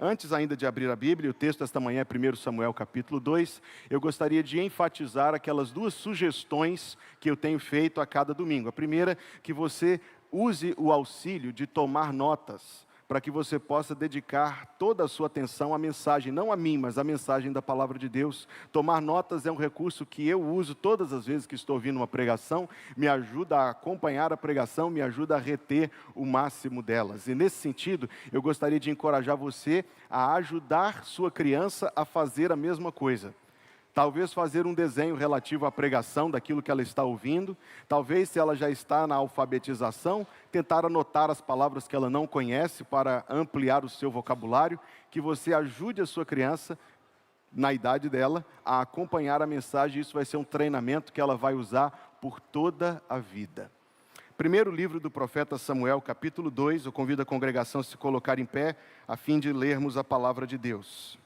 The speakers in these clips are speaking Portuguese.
Antes ainda de abrir a Bíblia, o texto esta manhã é 1 Samuel capítulo 2, eu gostaria de enfatizar aquelas duas sugestões que eu tenho feito a cada domingo. A primeira, que você use o auxílio de tomar notas, para que você possa dedicar toda a sua atenção à mensagem, não a mim, mas à mensagem da Palavra de Deus. Tomar notas é um recurso que eu uso todas as vezes que estou ouvindo uma pregação, me ajuda a acompanhar a pregação, me ajuda a reter o máximo delas. E nesse sentido, eu gostaria de encorajar você a ajudar sua criança a fazer a mesma coisa. Talvez fazer um desenho relativo à pregação daquilo que ela está ouvindo. Talvez, se ela já está na alfabetização, tentar anotar as palavras que ela não conhece para ampliar o seu vocabulário. Que você ajude a sua criança, na idade dela, a acompanhar a mensagem. Isso vai ser um treinamento que ela vai usar por toda a vida. Primeiro livro do profeta Samuel, capítulo 2. Eu convido a congregação a se colocar em pé, a fim de lermos a palavra de Deus.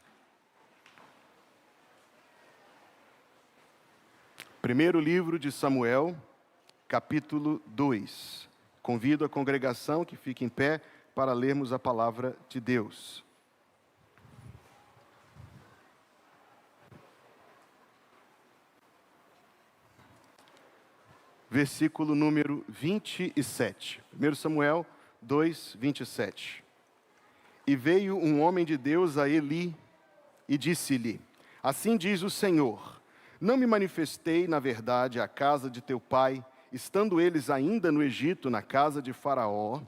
Primeiro livro de Samuel, capítulo 2. Convido a congregação que fique em pé para lermos a palavra de Deus. Versículo número 27. 1 Samuel 2, 27. E veio um homem de Deus a Eli e disse-lhe: assim diz o Senhor: não me manifestei, na verdade, à casa de teu pai, estando eles ainda no Egito, na casa de Faraó,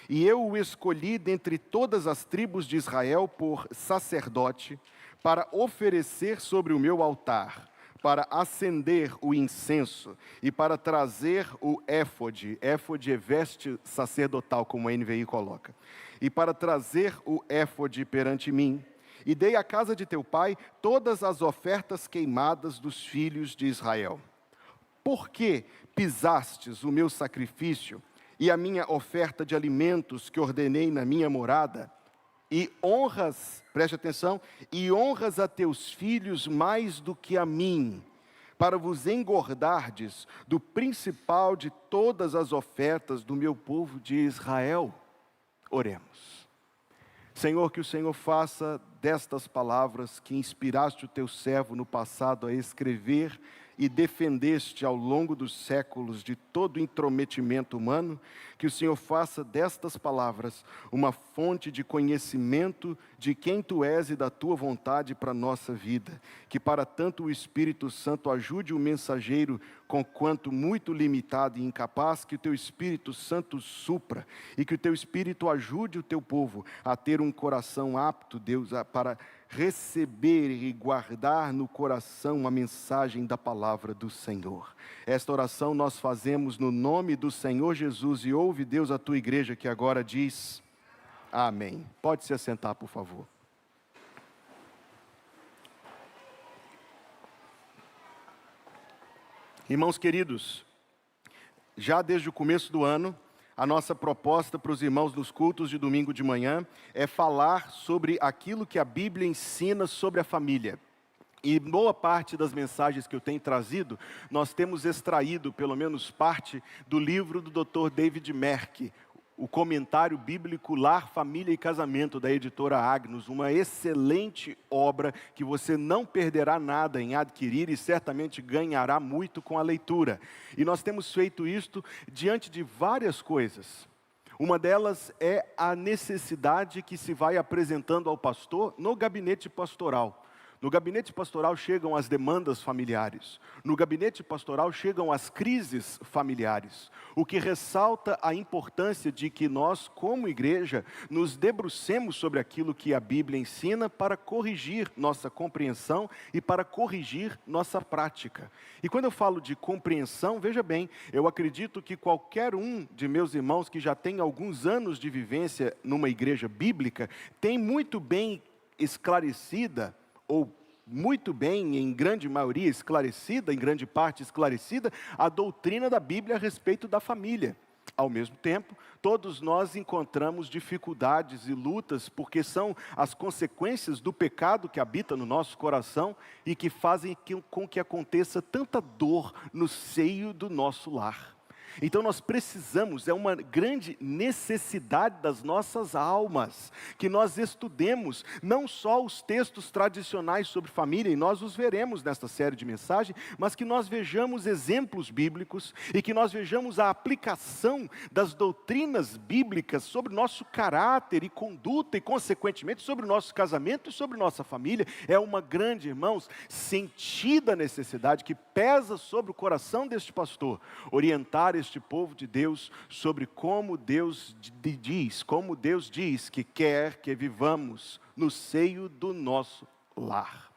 e eu o escolhi dentre todas as tribos de Israel por sacerdote, para oferecer sobre o meu altar, para acender o incenso e para trazer o éfode. Éfode é veste sacerdotal, como a NVI coloca. E para trazer o éfode perante mim. E dei à casa de teu pai todas as ofertas queimadas dos filhos de Israel. Por que pisastes o meu sacrifício e a minha oferta de alimentos que ordenei na minha morada? E honras, preste atenção, e honras a teus filhos mais do que a mim, para vos engordardes do principal de todas as ofertas do meu povo de Israel. Oremos. Senhor, que o Senhor faça destas palavras que inspiraste o teu servo no passado a escrever e defendeste ao longo dos séculos de todo intrometimento humano, que o Senhor faça destas palavras uma fonte de conhecimento de quem Tu és e da Tua vontade para a nossa vida. Que para tanto o Espírito Santo ajude o mensageiro, conquanto muito limitado e incapaz, que o Teu Espírito Santo supra, e que o Teu Espírito ajude o Teu povo a ter um coração apto, Deus, para receber e guardar no coração a mensagem da palavra do Senhor. Esta oração nós fazemos no nome do Senhor Jesus, e ouve, Deus, a tua igreja que agora diz amém. Pode se assentar, por favor. Irmãos queridos, já desde o começo do ano, a nossa proposta para os irmãos nos cultos de domingo de manhã é falar sobre aquilo que a Bíblia ensina sobre a família. E boa parte das mensagens que eu tenho trazido, nós temos extraído, pelo menos parte, do livro do Dr. David Merck, o comentário bíblico Lar, Família e Casamento, da editora Agnus, uma excelente obra que você não perderá nada em adquirir e certamente ganhará muito com a leitura. E nós temos feito isto diante de várias coisas. Uma delas é a necessidade que se vai apresentando ao pastor no gabinete pastoral. No gabinete pastoral chegam as demandas familiares. No gabinete pastoral chegam as crises familiares. O que ressalta a importância de que nós, como igreja, nos debrucemos sobre aquilo que a Bíblia ensina para corrigir nossa compreensão e para corrigir nossa prática. E quando eu falo de compreensão, veja bem, eu acredito que qualquer um de meus irmãos que já tem alguns anos de vivência numa igreja bíblica, tem muito bem esclarecida, ou muito bem, em grande maioria esclarecida, em grande parte esclarecida, a doutrina da Bíblia a respeito da família. Ao mesmo tempo, todos nós encontramos dificuldades e lutas, porque são as consequências do pecado que habita no nosso coração e que fazem com que aconteça tanta dor no seio do nosso lar. Então nós precisamos, é uma grande necessidade das nossas almas, que nós estudemos não só os textos tradicionais sobre família, e nós os veremos nesta série de mensagens, mas que nós vejamos exemplos bíblicos e que nós vejamos a aplicação das doutrinas bíblicas sobre nosso caráter e conduta e, consequentemente, sobre o nosso casamento e sobre nossa família. É uma grande, irmãos, sentida necessidade que pesa sobre o coração deste pastor, orientar este povo de Deus sobre como Deus diz que quer que vivamos no seio do nosso lar.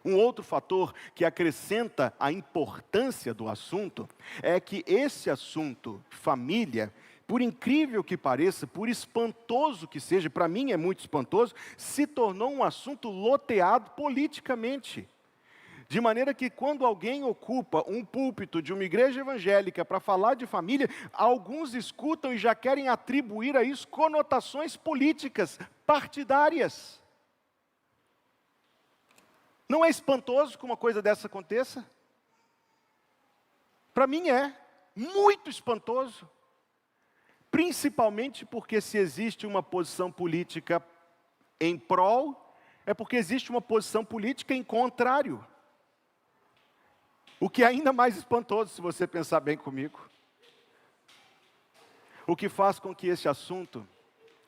Um outro fator que acrescenta a importância do assunto é que esse assunto, família, por incrível que pareça, por espantoso que seja, para mim é muito espantoso, se tornou um assunto loteado politicamente. De maneira que quando alguém ocupa um púlpito de uma igreja evangélica para falar de família, alguns escutam e já querem atribuir a isso conotações políticas, partidárias. Não é espantoso que uma coisa dessa aconteça? Para mim é muito espantoso. Principalmente porque se existe uma posição política em prol, é porque existe uma posição política em contrário. O que é ainda mais espantoso, se você pensar bem comigo. O que faz com que esse assunto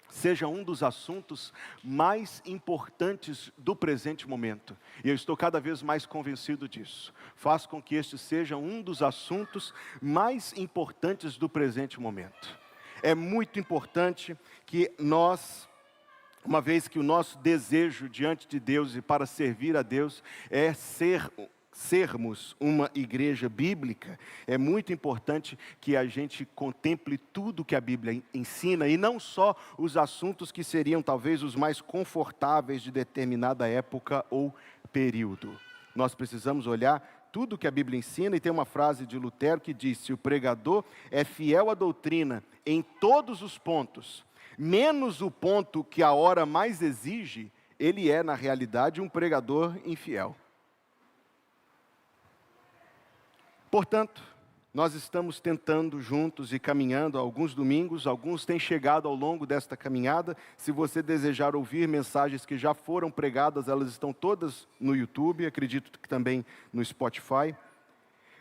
seja um dos assuntos mais importantes do presente momento. E eu estou cada vez mais convencido disso. Faz com que este seja um dos assuntos mais importantes do presente momento. É muito importante que nós, uma vez que o nosso desejo diante de Deus e para servir a Deus é sermos uma igreja bíblica, é muito importante que a gente contemple tudo que a Bíblia ensina e não só os assuntos que seriam talvez os mais confortáveis de determinada época ou período. Nós precisamos olhar tudo que a Bíblia ensina, e tem uma frase de Lutero que diz: se o pregador é fiel à doutrina em todos os pontos, menos o ponto que a hora mais exige, ele é, na realidade, um pregador infiel. Portanto, nós estamos tentando juntos e caminhando há alguns domingos, alguns têm chegado ao longo desta caminhada. Se você desejar ouvir mensagens que já foram pregadas, elas estão todas no YouTube, acredito que também no Spotify.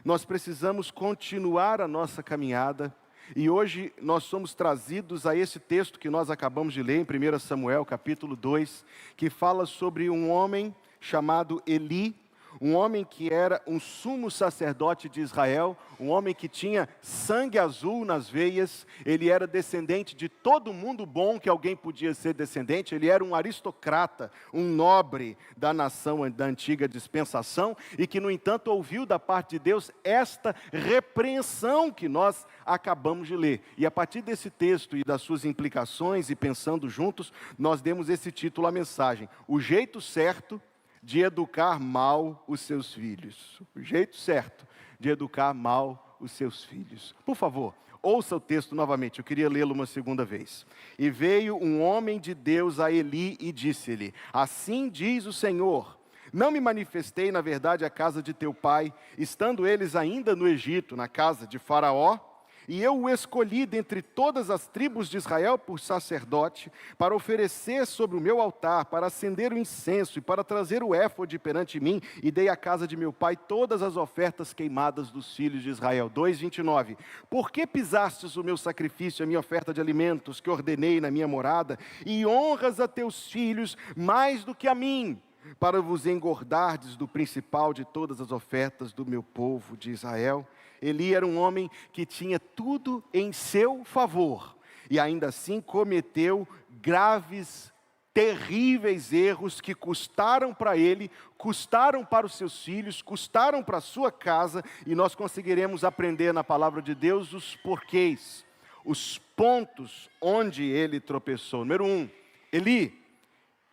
Nós precisamos continuar a nossa caminhada, e hoje nós somos trazidos a esse texto que nós acabamos de ler em 1 Samuel, capítulo 2, que fala sobre um homem chamado Eli, um homem que era um sumo sacerdote de Israel, um homem que tinha sangue azul nas veias, ele era descendente de todo mundo bom que alguém podia ser descendente, ele era um aristocrata, um nobre da nação da antiga dispensação, e que, no entanto, ouviu da parte de Deus esta repreensão que nós acabamos de ler. E a partir desse texto e das suas implicações, e pensando juntos, nós demos esse título à mensagem: o jeito certo de educar mal os seus filhos. O jeito certo de educar mal os seus filhos. Por favor, ouça o texto novamente, eu queria lê-lo uma segunda vez. E veio um homem de Deus a Eli e disse-lhe: assim diz o Senhor, não me manifestei na verdade à casa de teu pai, estando eles ainda no Egito, na casa de Faraó? E eu o escolhi dentre todas as tribos de Israel por sacerdote, para oferecer sobre o meu altar, para acender o incenso e para trazer o éfode perante mim, e dei à casa de meu pai todas as ofertas queimadas dos filhos de Israel. 2:29. Por que pisastes o meu sacrifício, a minha oferta de alimentos, que ordenei na minha morada, e honras a teus filhos mais do que a mim, para vos engordardes do principal de todas as ofertas do meu povo de Israel? Eli era um homem que tinha tudo em seu favor, e ainda assim cometeu graves, terríveis erros que custaram para ele, custaram para os seus filhos, custaram para a sua casa, e nós conseguiremos aprender na palavra de Deus os porquês, os pontos onde ele tropeçou. Número 1, Eli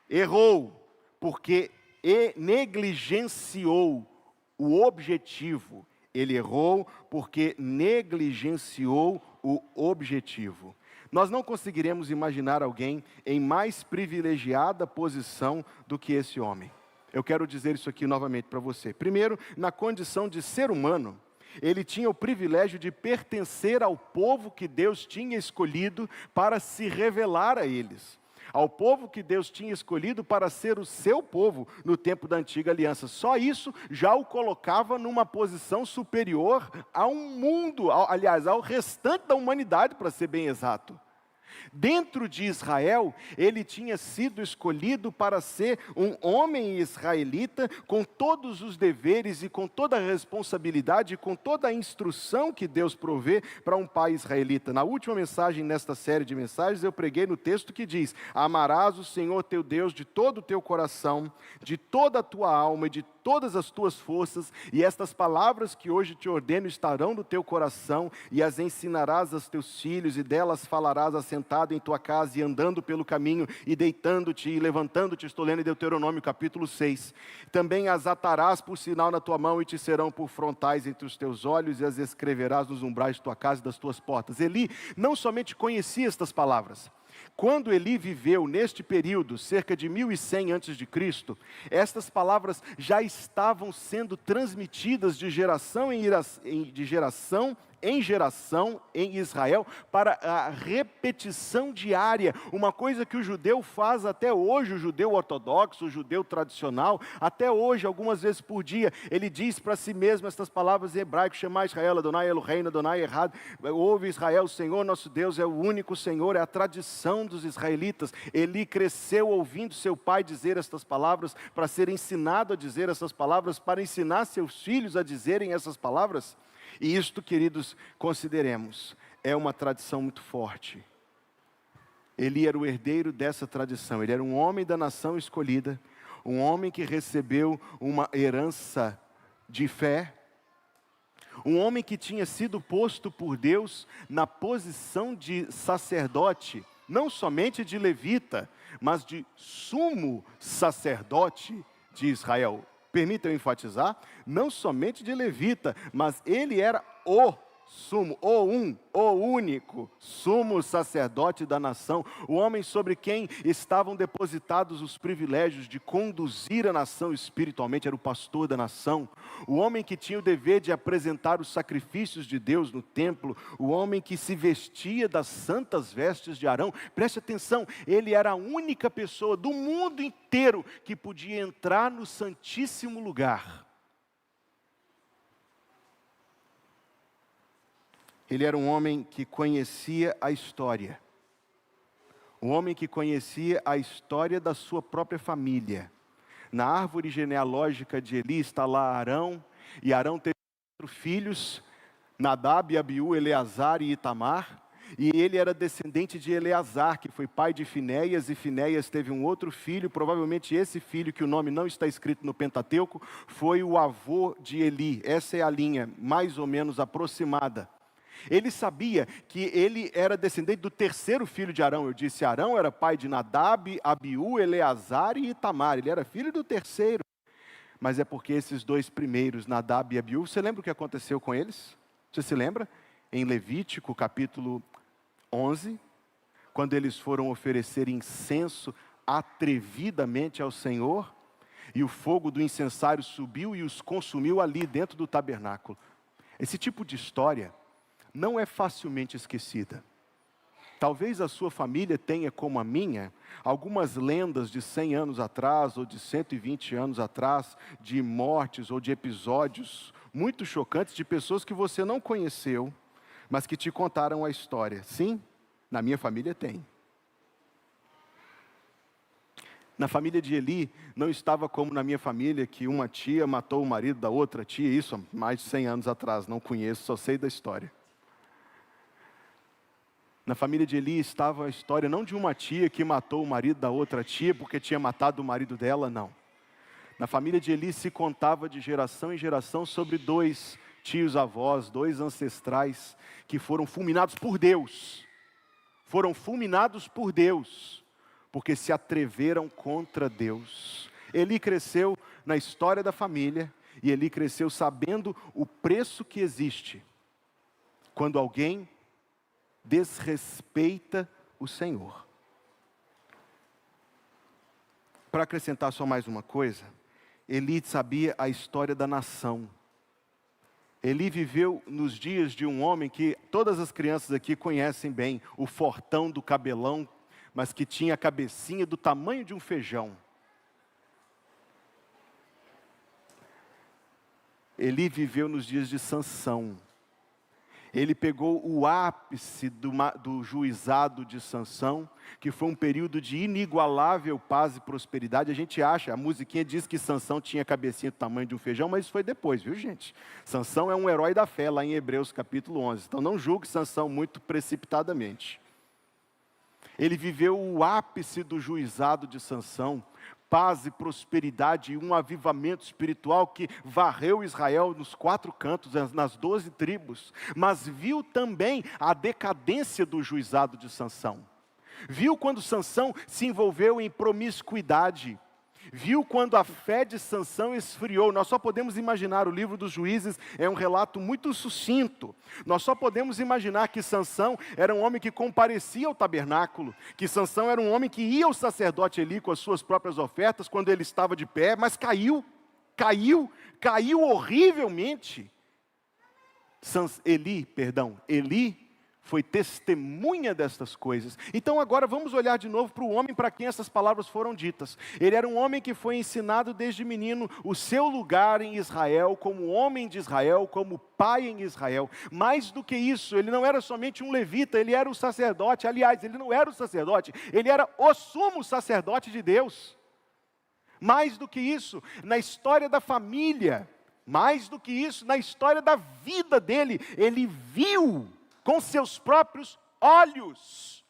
errou porque negligenciou o objetivo. Ele errou porque negligenciou o objetivo. Nós não conseguiremos imaginar alguém em mais privilegiada posição do que esse homem. Eu quero dizer isso aqui novamente para você. Primeiro, na condição de ser humano, Ele tinha o privilégio de pertencer ao povo que Deus tinha escolhido para se revelar a eles. Ao povo que Deus tinha escolhido para ser o seu povo no tempo da antiga aliança. Só isso já o colocava numa posição superior a um mundo, aliás, ao restante da humanidade, para ser bem exato. Dentro de Israel, ele tinha sido escolhido para ser um homem israelita com todos os deveres e com toda a responsabilidade e com toda a instrução que Deus provê para um pai israelita. Na última mensagem nesta série de mensagens, eu preguei no texto que diz: amarás o Senhor teu Deus de todo o teu coração, de toda a tua alma e de todas as tuas forças, e estas palavras que hoje te ordeno estarão no teu coração, e as ensinarás aos teus filhos, e delas falarás assentado em tua casa, e andando pelo caminho, e deitando-te, e levantando-te. Estou lendo em Deuteronômio capítulo 6. Também as atarás por sinal na tua mão, e te serão por frontais entre os teus olhos, e as escreverás nos umbrais de tua casa e das tuas portas. Eli não somente conhecia estas palavras. Quando Eli viveu neste período, cerca de 1100 a.C., estas palavras já estavam sendo transmitidas de geração em geração em Israel, para a repetição diária, uma coisa que o judeu faz até hoje, o judeu ortodoxo, o judeu tradicional, até hoje, algumas vezes por dia, ele diz para si mesmo estas palavras em hebraico: Shema Israel, Adonai Eloheinu, Adonai Echad. Ouve Israel, o Senhor nosso Deus é o único Senhor. É a tradição dos israelitas. Eli cresceu ouvindo seu pai dizer estas palavras, para ser ensinado a dizer essas palavras, para ensinar seus filhos a dizerem essas palavras. E isto, queridos, consideremos, é uma tradição muito forte. Eli era o herdeiro dessa tradição. Ele era um homem da nação escolhida, um homem que recebeu uma herança de fé, um homem que tinha sido posto por Deus na posição de sacerdote, não somente de levita, mas de sumo sacerdote de Israel. Permitam enfatizar, não somente de levita, mas ele era o sumo, o único sumo sacerdote da nação, o homem sobre quem estavam depositados os privilégios de conduzir a nação espiritualmente. Era o pastor da nação, o homem que tinha o dever de apresentar os sacrifícios de Deus no templo, o homem que se vestia das santas vestes de Arão. Preste atenção, ele era a única pessoa do mundo inteiro que podia entrar no Santíssimo Lugar. Ele era um homem que conhecia a história. Um homem que conhecia a história da sua própria família. Na árvore genealógica de Eli está lá Arão, e Arão teve 4 filhos, Nadab, Abiú, Eleazar e Itamar. E ele era descendente de Eleazar, que foi pai de Finéias, e Finéias teve um outro filho. Provavelmente esse filho, que o nome não está escrito no Pentateuco, foi o avô de Eli. Essa é a linha mais ou menos aproximada. Ele sabia que ele era descendente do 3º filho de Arão. Eu disse, Arão era pai de Nadab, Abiú, Eleazar e Itamar. Ele era filho do 3º. Mas é porque esses 2 primeiros, Nadab e Abiú, você lembra o que aconteceu com eles? Você se lembra? Em Levítico, capítulo 11, quando eles foram oferecer incenso atrevidamente ao Senhor, e o fogo do incensário subiu e os consumiu ali dentro do tabernáculo. Esse tipo de história não é facilmente esquecida. Talvez a sua família tenha, como a minha, algumas lendas de 100 anos atrás, ou de 120 anos atrás, de mortes ou de episódios muito chocantes de pessoas que você não conheceu, mas que te contaram a história. Sim, na minha família tem. Na família de Eli, não estava como na minha família, que uma tia matou o marido da outra tia, isso há mais de 100 anos atrás, não conheço, só sei da história. Na família de Eli estava a história não de uma tia que matou o marido da outra tia porque tinha matado o marido dela, não. Na família de Eli se contava de geração em geração sobre 2 tios-avós, 2 ancestrais que foram fulminados por Deus. Foram fulminados por Deus, porque se atreveram contra Deus. Eli cresceu na história da família, e Eli cresceu sabendo o preço que existe quando alguém desrespeita o Senhor. Para acrescentar só mais uma coisa, Eli sabia a história da nação. Eli viveu nos dias de um homem que todas as crianças aqui conhecem bem, o fortão do cabelão, mas que tinha a cabecinha do tamanho de um feijão. Eli viveu nos dias de Sansão. Ele pegou o ápice do juizado de Sansão, que foi um período de inigualável paz e prosperidade. A gente acha, a musiquinha diz que Sansão tinha cabecinha do tamanho de um feijão, mas isso foi depois, viu gente? Sansão é um herói da fé, lá em Hebreus capítulo 11. Então não julgue Sansão muito precipitadamente. Ele viveu o ápice do juizado de Sansão, paz e prosperidade e um avivamento espiritual que varreu Israel nos 4 cantos, nas 12 tribos, mas viu também a decadência do juizado de Sansão. Viu quando Sansão se envolveu em promiscuidade. Viu quando a fé de Sansão esfriou. Nós só podemos imaginar, o livro dos Juízes é um relato muito sucinto. Nós só podemos imaginar que Sansão era um homem que comparecia ao tabernáculo, que Sansão era um homem que ia ao sacerdote Eli com as suas próprias ofertas quando ele estava de pé, mas caiu horrivelmente. Eli foi testemunha destas coisas. Então agora vamos olhar de novo para o homem para quem essas palavras foram ditas. Ele era um homem que foi ensinado desde menino o seu lugar em Israel, como homem de Israel, como pai em Israel. Mais do que isso, ele não era somente um levita, ele era o sacerdote. Aliás, ele não era o sacerdote, ele era o sumo sacerdote de Deus. Mais do que isso, na história da família, mais do que isso, na história da vida dele, ele viu com seus próprios olhos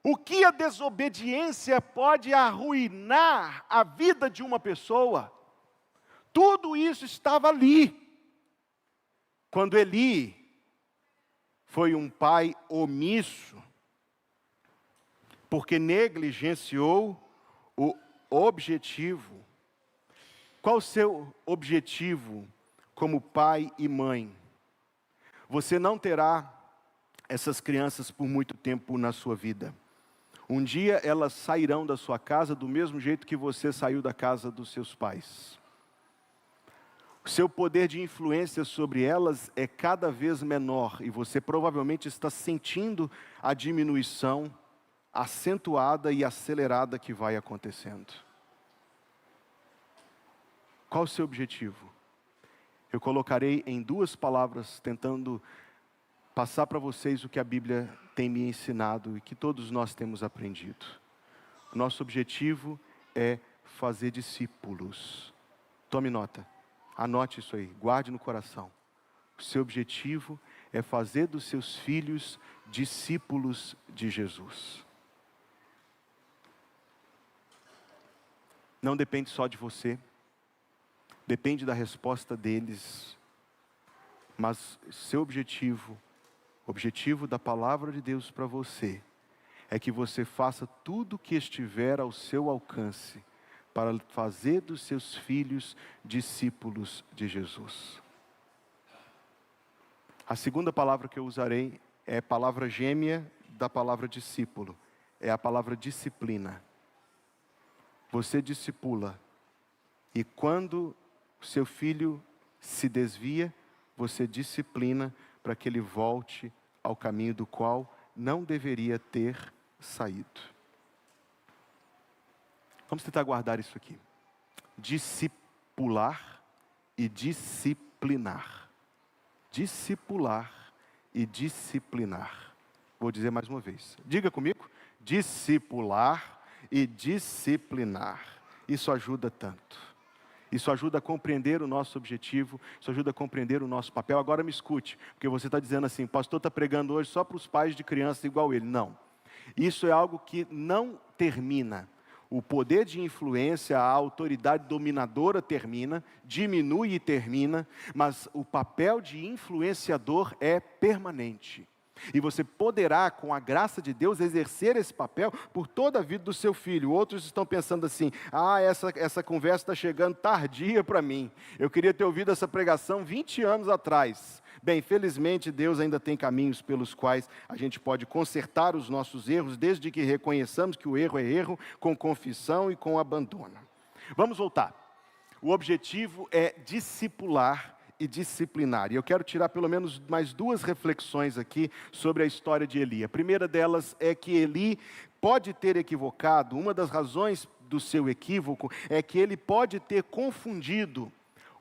o que a desobediência pode arruinar a vida de uma pessoa. Tudo isso estava ali. Quando Eli foi um pai omisso, porque negligenciou o objetivo. Qual o seu objetivo como pai e mãe? Você não terá essas crianças por muito tempo na sua vida. Um dia elas sairão da sua casa do mesmo jeito que você saiu da casa dos seus pais. O seu poder de influência sobre elas é cada vez menor e você provavelmente está sentindo a diminuição acentuada e acelerada que vai acontecendo. Qual o seu objetivo? Eu colocarei em 2 palavras, tentando passar para vocês o que a Bíblia tem me ensinado e que todos nós temos aprendido. O nosso objetivo é fazer discípulos. Tome nota, anote isso aí, guarde no coração. O seu objetivo é fazer dos seus filhos discípulos de Jesus. Não depende só de você. Depende da resposta deles, mas seu objetivo, o objetivo da palavra de Deus para você, é que você faça tudo o que estiver ao seu alcance, para fazer dos seus filhos discípulos de Jesus. A segunda palavra que eu usarei é a palavra gêmea da palavra discípulo, é a palavra disciplina. Você discipula, e quando o seu filho se desvia, você disciplina para que ele volte ao caminho do qual não deveria ter saído. Vamos tentar guardar isso aqui. Discipular e disciplinar. Discipular e disciplinar. Vou dizer mais uma vez. Diga comigo. Discipular e disciplinar. Isso ajuda tanto. Isso ajuda a compreender o nosso objetivo, isso ajuda a compreender o nosso papel. Agora me escute, porque você está dizendo assim, o pastor está pregando hoje só para os pais de crianças igual ele. Não, isso é algo que não termina. O poder de influência, a autoridade dominadora termina, diminui e termina, mas o papel de influenciador é permanente. E você poderá, com a graça de Deus, exercer esse papel por toda a vida do seu filho. Outros estão pensando assim, essa conversa está chegando tardia para mim. Eu queria ter ouvido essa pregação 20 anos atrás. Bem, felizmente Deus ainda tem caminhos pelos quais a gente pode consertar os nossos erros, desde que reconheçamos que o erro é erro, com confissão e com abandono. Vamos voltar. O objetivo é discipular e disciplinar. E eu quero tirar pelo menos mais duas reflexões aqui sobre a história de Eli. A primeira delas é que Eli pode ter equivocado. Uma das razões do seu equívoco é que ele pode ter confundido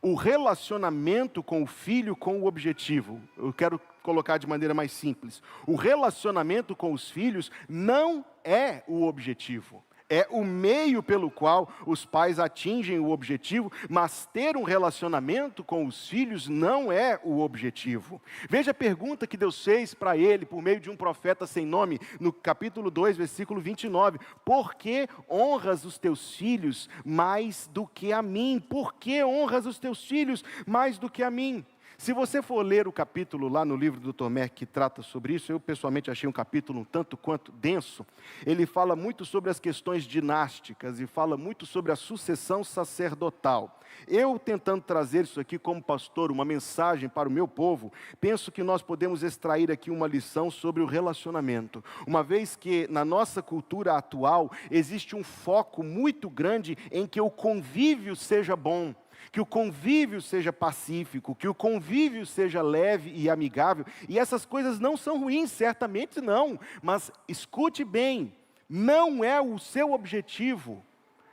o relacionamento com o filho com o objetivo. Eu quero colocar de maneira mais simples. O relacionamento com os filhos não é o objetivo. É o meio pelo qual os pais atingem o objetivo, mas ter um relacionamento com os filhos não é o objetivo. Veja a pergunta que Deus fez para ele, por meio de um profeta sem nome, no capítulo 2, versículo 29. Por que honras os teus filhos mais do que a mim? Por que honras os teus filhos mais do que a mim? Se você for ler o capítulo lá no livro do Tomé que trata sobre isso, eu pessoalmente achei um capítulo um tanto quanto denso. Ele fala muito sobre as questões dinásticas e fala muito sobre a sucessão sacerdotal. Eu, tentando trazer isso aqui como pastor, uma mensagem para o meu povo, penso que nós podemos extrair aqui uma lição sobre o relacionamento. Uma vez que na nossa cultura atual existe um foco muito grande em que o convívio seja bom, que o convívio seja pacífico, que o convívio seja leve e amigável. E essas coisas não são ruins, certamente não. Mas escute bem, não é o seu objetivo,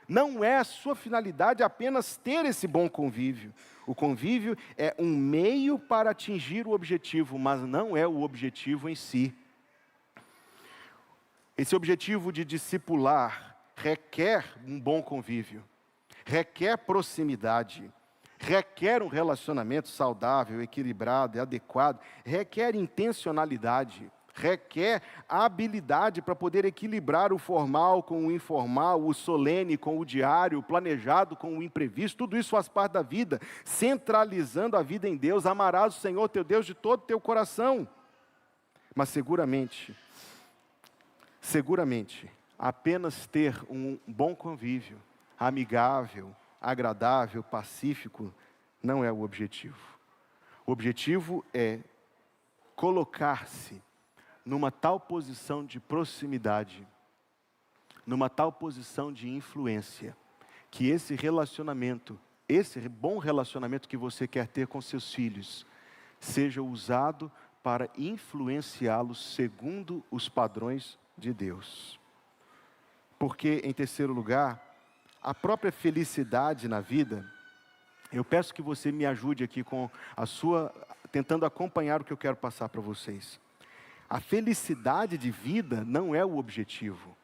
não é a sua finalidade apenas ter esse bom convívio. O convívio é um meio para atingir o objetivo, mas não é o objetivo em si. Esse objetivo de discipular requer um bom convívio. Requer proximidade, requer um relacionamento saudável, equilibrado e adequado, requer intencionalidade, requer habilidade para poder equilibrar o formal com o informal, o solene com o diário, o planejado com o imprevisto. Tudo isso faz parte da vida, centralizando a vida em Deus. Amarás o Senhor teu Deus de todo o teu coração. Mas seguramente, apenas ter um bom convívio, amigável, agradável, pacífico, não é o objetivo. O objetivo é colocar-se numa tal posição de proximidade, numa tal posição de influência, que esse relacionamento, esse bom relacionamento que você quer ter com seus filhos, seja usado para influenciá-los segundo os padrões de Deus. Porque, em terceiro lugar, a própria felicidade na vida, eu peço que você me ajude aqui com tentando acompanhar o que eu quero passar para vocês. A felicidade de vida não é o objetivo.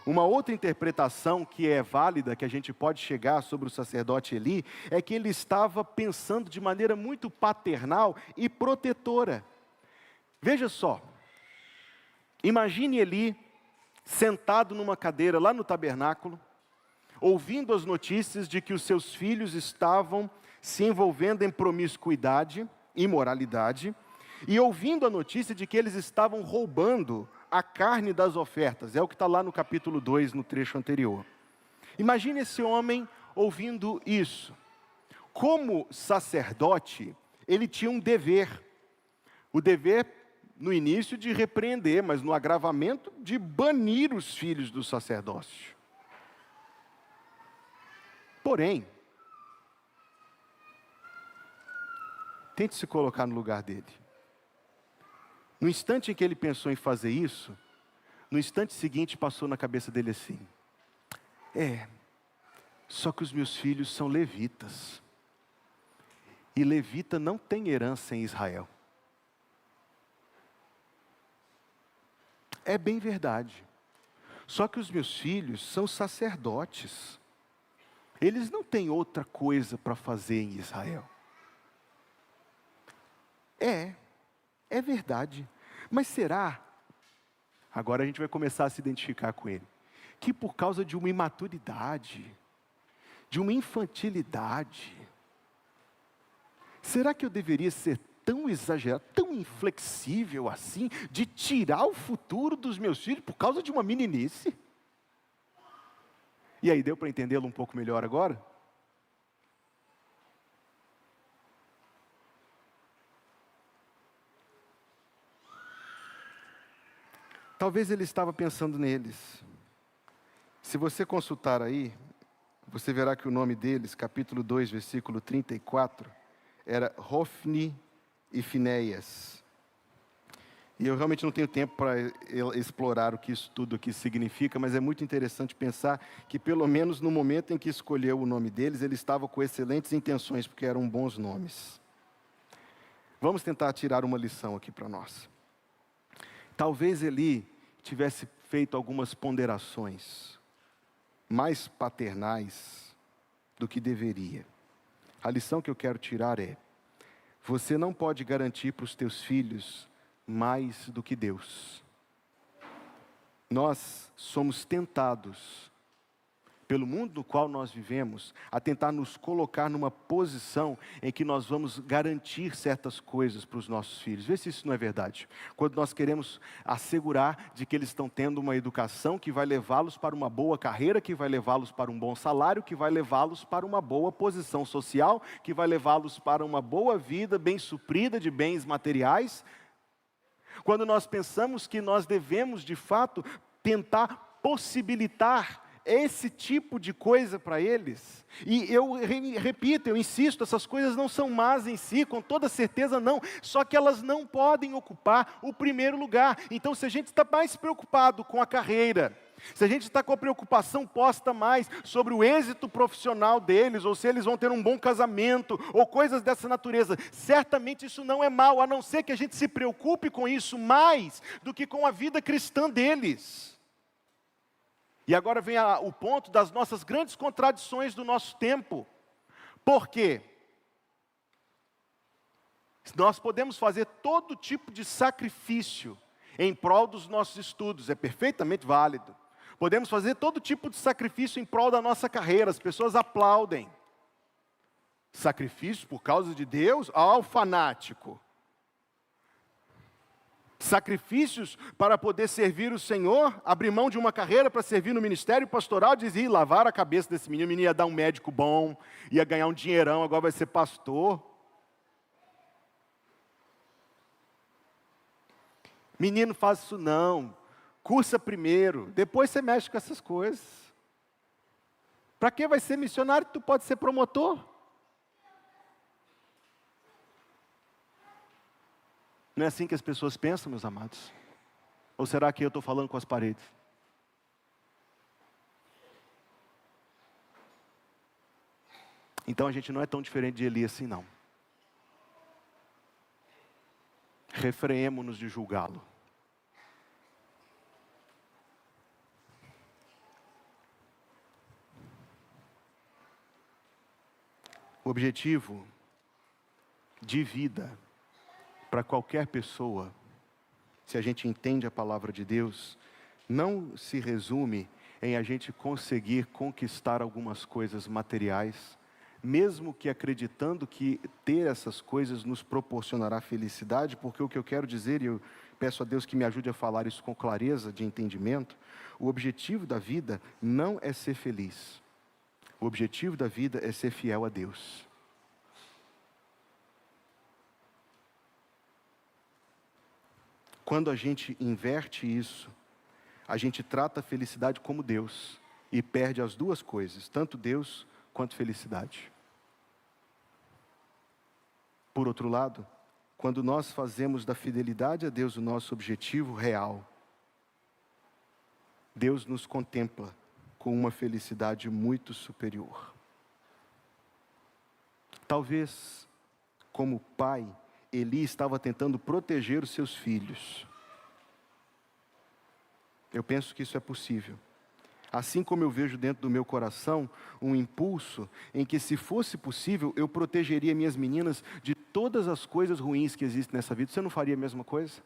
Uma outra interpretação que é válida, que a gente pode chegar sobre o sacerdote Eli, é que ele estava pensando de maneira muito paternal e protetora. Veja só, imagine Eli sentado numa cadeira lá no tabernáculo, ouvindo as notícias de que os seus filhos estavam se envolvendo em promiscuidade, imoralidade, e ouvindo a notícia de que eles estavam roubando a carne das ofertas. É o que está lá no capítulo 2, no trecho anterior. Imagine esse homem ouvindo isso. Como sacerdote, ele tinha um dever. O dever, no início, de repreender, mas no agravamento, de banir os filhos do sacerdócio. Porém, tente se colocar no lugar dele. No instante em que ele pensou em fazer isso, no instante seguinte passou na cabeça dele assim: só que os meus filhos são levitas. E levita não tem herança em Israel. É bem verdade. Só que os meus filhos são sacerdotes. Eles não têm outra coisa para fazer em Israel. É verdade. Mas será, agora a gente vai começar a se identificar com ele, que por causa de uma imaturidade, de uma infantilidade, será que eu deveria ser tão exagerado, tão inflexível assim, de tirar o futuro dos meus filhos por causa de uma meninice? E aí, deu para entendê-lo um pouco melhor agora? Talvez ele estava pensando neles. Se você consultar aí, você verá que o nome deles, capítulo 2, versículo 34, era Hofni e Finéias. E eu realmente não tenho tempo para explorar o que isso tudo aqui significa, mas é muito interessante pensar que pelo menos no momento em que escolheu o nome deles, ele estava com excelentes intenções, porque eram bons nomes. Vamos tentar tirar uma lição aqui para nós. Talvez Eli tivesse feito algumas ponderações mais paternais do que deveria. A lição que eu quero tirar é: você não pode garantir para os teus filhos mais do que Deus. Nós somos tentados, pelo mundo no qual nós vivemos, a tentar nos colocar numa posição em que nós vamos garantir certas coisas para os nossos filhos. Vê se isso não é verdade. Quando nós queremos assegurar de que eles estão tendo uma educação que vai levá-los para uma boa carreira, que vai levá-los para um bom salário, que vai levá-los para uma boa posição social, que vai levá-los para uma boa vida bem suprida de bens materiais. Quando nós pensamos que nós devemos, de fato, tentar possibilitar esse tipo de coisa para eles. E eu repito, eu insisto, essas coisas não são más em si, com toda certeza não. Só que elas não podem ocupar o primeiro lugar. Então, se a gente está mais preocupado com a carreira, se a gente está com a preocupação posta mais sobre o êxito profissional deles, ou se eles vão ter um bom casamento, ou coisas dessa natureza, certamente isso não é mal, a não ser que a gente se preocupe com isso mais do que com a vida cristã deles. E agora vem o ponto das nossas grandes contradições do nosso tempo. Por quê? Nós podemos fazer todo tipo de sacrifício em prol dos nossos estudos, é perfeitamente válido. Podemos fazer todo tipo de sacrifício em prol da nossa carreira, as pessoas aplaudem. Sacrifício por causa de Deus? Ao fanático. Sacrifícios para poder servir o Senhor, abrir mão de uma carreira para servir no ministério pastoral, dizia, lavar a cabeça desse menino, o menino ia dar um médico bom, ia ganhar um dinheirão, agora vai ser pastor. Menino, faz isso não. Cursa primeiro, depois você mexe com essas coisas. Para que vai ser missionário? Tu pode ser promotor. Não é assim que as pessoas pensam, meus amados? Ou será que eu estou falando com as paredes? Então a gente não é tão diferente de Eli assim, não. Refreemo-nos de julgá-lo. O objetivo de vida para qualquer pessoa, se a gente entende a palavra de Deus, não se resume em a gente conseguir conquistar algumas coisas materiais, mesmo que acreditando que ter essas coisas nos proporcionará felicidade, porque o que eu quero dizer, e eu peço a Deus que me ajude a falar isso com clareza de entendimento, o objetivo da vida não é ser feliz. O objetivo da vida é ser fiel a Deus. Quando a gente inverte isso, a gente trata a felicidade como Deus e perde as duas coisas, tanto Deus quanto felicidade. Por outro lado, quando nós fazemos da fidelidade a Deus o nosso objetivo real, Deus nos contempla com uma felicidade muito superior. Talvez, como pai, Eli estava tentando proteger os seus filhos. Eu penso que isso é possível. Assim como eu vejo dentro do meu coração um impulso em que, se fosse possível, eu protegeria minhas meninas de todas as coisas ruins que existem nessa vida. Você não faria a mesma coisa?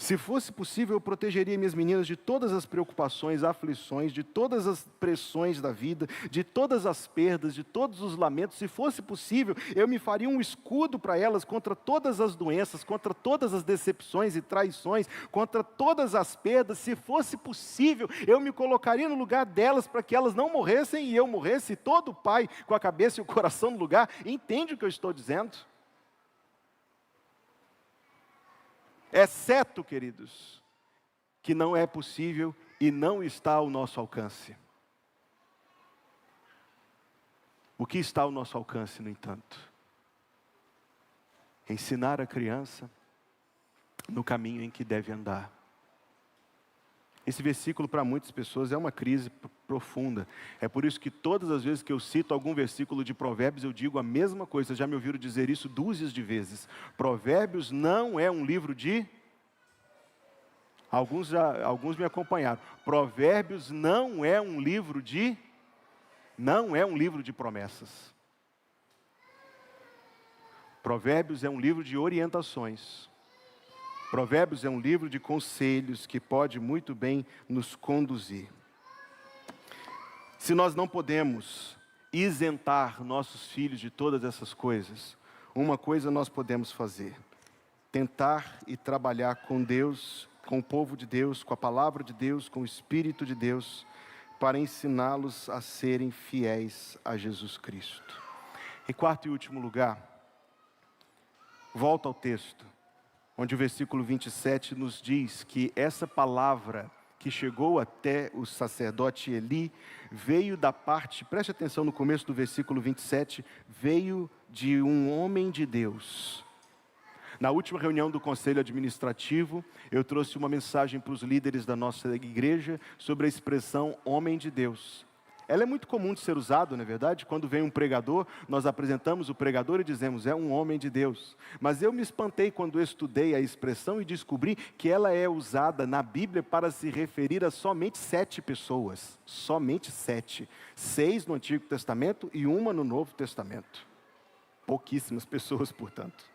Se fosse possível, eu protegeria minhas meninas de todas as preocupações, aflições, de todas as pressões da vida, de todas as perdas, de todos os lamentos. Se fosse possível, eu me faria um escudo para elas contra todas as doenças, contra todas as decepções e traições, contra todas as perdas. Se fosse possível, eu me colocaria no lugar delas para que elas não morressem e eu morresse. Todo pai com a cabeça e o coração no lugar entende o que eu estou dizendo. Exceto, queridos, que não é possível e não está ao nosso alcance. O que está ao nosso alcance, no entanto? Ensinar a criança no caminho em que deve andar. Esse versículo para muitas pessoas é uma crise profunda. É por isso que todas as vezes que eu cito algum versículo de Provérbios, eu digo a mesma coisa. Vocês já me ouviram dizer isso dúzias de vezes. Provérbios não é um livro de... Alguns me acompanharam. Provérbios não é um livro de... Não é um livro de promessas. Provérbios é um livro de orientações. Provérbios é um livro de conselhos que pode muito bem nos conduzir. Se nós não podemos isentar nossos filhos de todas essas coisas, uma coisa nós podemos fazer: tentar e trabalhar com Deus, com o povo de Deus, com a palavra de Deus, com o Espírito de Deus, para ensiná-los a serem fiéis a Jesus Cristo. Em quarto e último lugar, volta ao texto, onde o versículo 27 nos diz que essa palavra que chegou até o sacerdote Eli, veio da parte, preste atenção no começo do versículo 27, veio de um homem de Deus. Na última reunião do Conselho Administrativo, eu trouxe uma mensagem para os líderes da nossa igreja sobre a expressão homem de Deus. Ela é muito comum de ser usada, não é verdade? Quando vem um pregador, nós apresentamos o pregador e dizemos, é um homem de Deus. Mas eu me espantei quando estudei a expressão e descobri que ela é usada na Bíblia para se referir a somente 7 pessoas. Somente 7. 6 no Antigo Testamento e 1 no Novo Testamento. Pouquíssimas pessoas, portanto.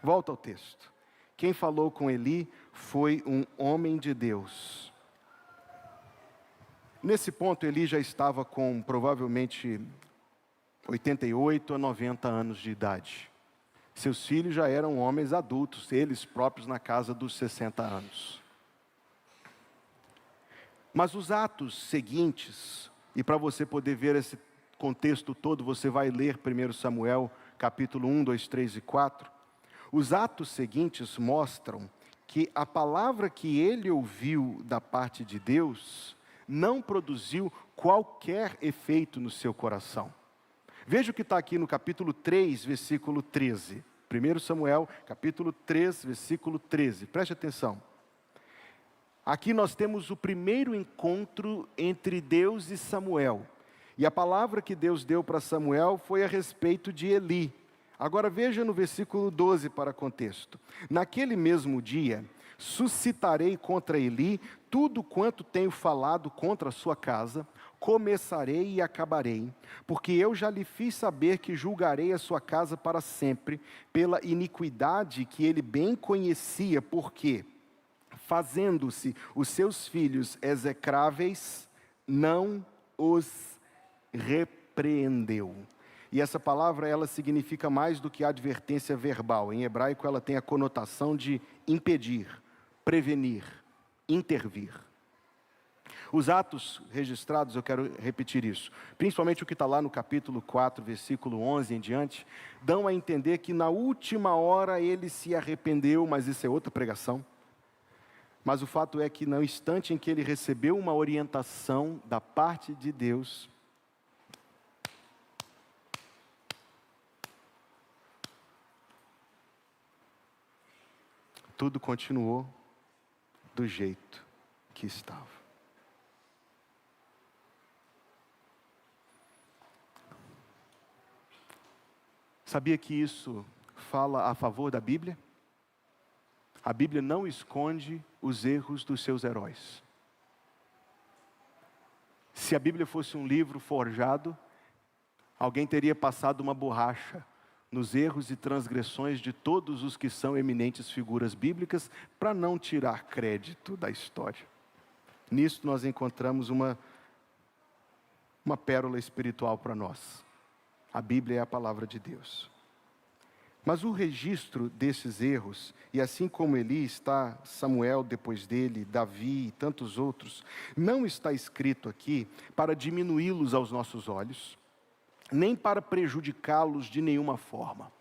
Volta ao texto. Quem falou com Eli foi um homem de Deus. Nesse ponto, Eli já estava com provavelmente 88 a 90 anos de idade. Seus filhos já eram homens adultos, eles próprios na casa dos 60 anos. Mas os atos seguintes, e para você poder ver esse contexto todo, você vai ler 1 Samuel, capítulo 1, 2, 3 e 4. Os atos seguintes mostram que a palavra que ele ouviu da parte de Deus não produziu qualquer efeito no seu coração. Veja o que está aqui no capítulo 3, versículo 13. 1 Samuel, capítulo 3, versículo 13. Preste atenção. Aqui nós temos o primeiro encontro entre Deus e Samuel. E a palavra que Deus deu para Samuel foi a respeito de Eli. Agora veja no versículo 12 para contexto. Naquele mesmo dia, suscitarei contra Eli tudo quanto tenho falado contra a sua casa, começarei e acabarei, porque eu já lhe fiz saber que julgarei a sua casa para sempre, pela iniquidade que ele bem conhecia, porque, fazendo-se os seus filhos execráveis, não os repreendeu. E essa palavra, ela significa mais do que advertência verbal. Em hebraico, ela tem a conotação de impedir, prevenir, intervir. Os atos registrados, eu quero repetir isso, principalmente o que está lá no capítulo 4, versículo 11 em diante, dão a entender que na última hora ele se arrependeu, mas isso é outra pregação. Mas o fato é que no instante em que ele recebeu uma orientação da parte de Deus, tudo continuou do jeito que estava. Sabia que isso fala a favor da Bíblia? A Bíblia não esconde os erros dos seus heróis. Se a Bíblia fosse um livro forjado, alguém teria passado uma borracha nos erros e transgressões de todos os que são eminentes figuras bíblicas, para não tirar crédito da história. Nisso nós encontramos uma pérola espiritual para nós. A Bíblia é a palavra de Deus. Mas o registro desses erros, e assim como Eli está, Samuel depois dele, Davi e tantos outros, não está escrito aqui para diminuí-los aos nossos olhos, nem para prejudicá-los de nenhuma forma.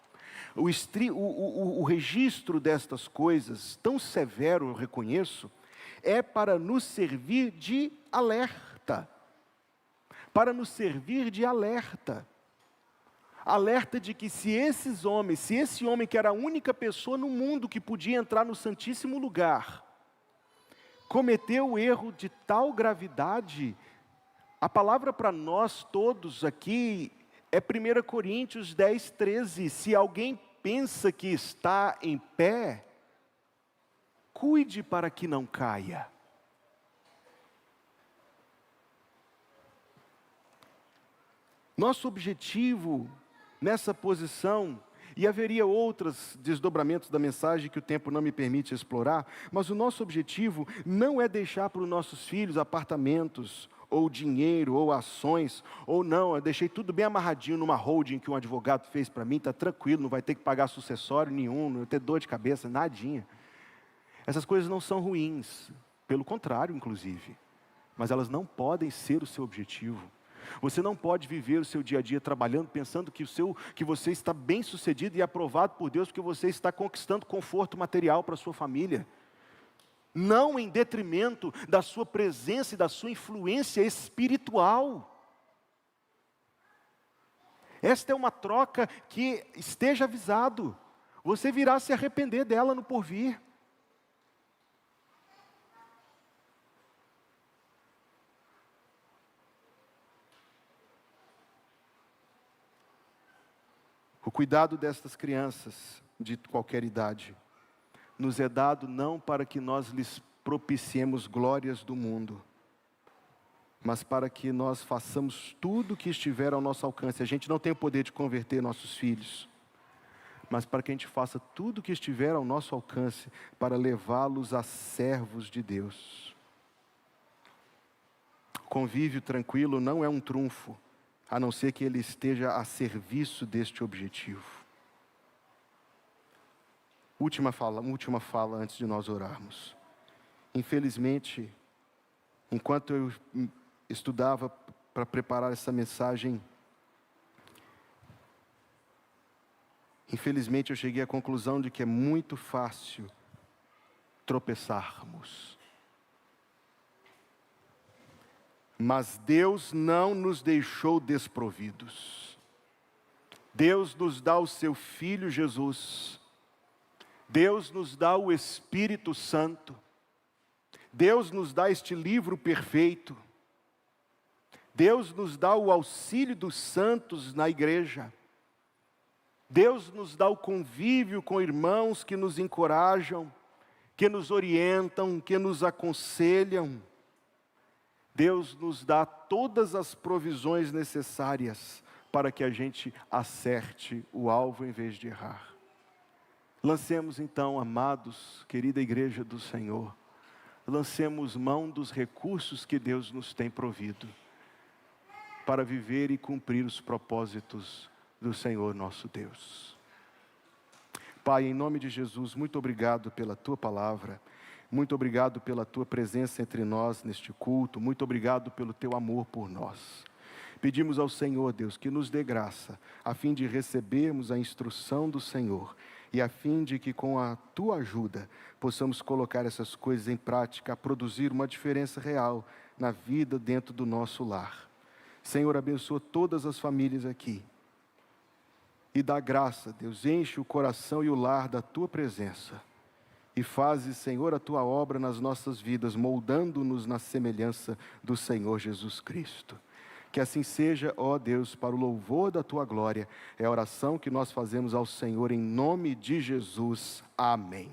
O registro destas coisas, tão severo, eu reconheço, é para nos servir de alerta. Para nos servir de alerta. alerta de que se esse homem que era a única pessoa no mundo que podia entrar no Santíssimo Lugar, cometeu o erro de tal gravidade, a palavra para nós todos aqui é 1 Coríntios 10, 13. Se alguém pensa que está em pé, cuide para que não caia. Nosso objetivo nessa posição, e haveria outros desdobramentos da mensagem que o tempo não me permite explorar, mas o nosso objetivo não é deixar para os nossos filhos apartamentos, ou dinheiro, ou ações, ou não, eu deixei tudo bem amarradinho numa holding que um advogado fez para mim, está tranquilo, não vai ter que pagar sucessório nenhum, não vai ter dor de cabeça, nadinha. Essas coisas não são ruins, pelo contrário, inclusive, mas elas não podem ser o seu objetivo. Você não pode viver o seu dia a dia trabalhando, pensando que você está bem sucedido e aprovado por Deus, porque você está conquistando conforto material para a sua família. Não em detrimento da sua presença e da sua influência espiritual. Esta é uma troca que, esteja avisado, você virá se arrepender dela no porvir. O cuidado destas crianças, de qualquer idade, nos é dado não para que nós lhes propiciemos glórias do mundo, mas para que nós façamos tudo o que estiver ao nosso alcance. A gente não tem o poder de converter nossos filhos, mas para que a gente faça tudo o que estiver ao nosso alcance para levá-los a servos de Deus. Convívio tranquilo não é um trunfo, a não ser que ele esteja a serviço deste objetivo. Última fala antes de nós orarmos. Infelizmente, enquanto eu estudava para preparar essa mensagem, infelizmente eu cheguei à conclusão de que é muito fácil tropeçarmos. Mas Deus não nos deixou desprovidos. Deus nos dá o seu Filho Jesus. Deus nos dá o Espírito Santo. Deus nos dá este livro perfeito. Deus nos dá o auxílio dos santos na igreja. Deus nos dá o convívio com irmãos que nos encorajam, que nos orientam, que nos aconselham. Deus nos dá todas as provisões necessárias para que a gente acerte o alvo em vez de errar. Lancemos então, amados, querida igreja do Senhor, lancemos mão dos recursos que Deus nos tem provido para viver e cumprir os propósitos do Senhor nosso Deus. Pai, em nome de Jesus, muito obrigado pela Tua palavra. Muito obrigado pela Tua presença entre nós neste culto. Muito obrigado pelo Teu amor por nós. Pedimos ao Senhor, Deus, que nos dê graça, a fim de recebermos a instrução do Senhor, e a fim de que com a Tua ajuda, possamos colocar essas coisas em prática, a produzir uma diferença real na vida dentro do nosso lar. Senhor, abençoa todas as famílias aqui, e dá graça, Deus, enche o coração e o lar da Tua presença. E fazes, Senhor, a Tua obra nas nossas vidas, moldando-nos na semelhança do Senhor Jesus Cristo. Que assim seja, ó Deus, para o louvor da Tua glória. É a oração que nós fazemos ao Senhor em nome de Jesus. Amém.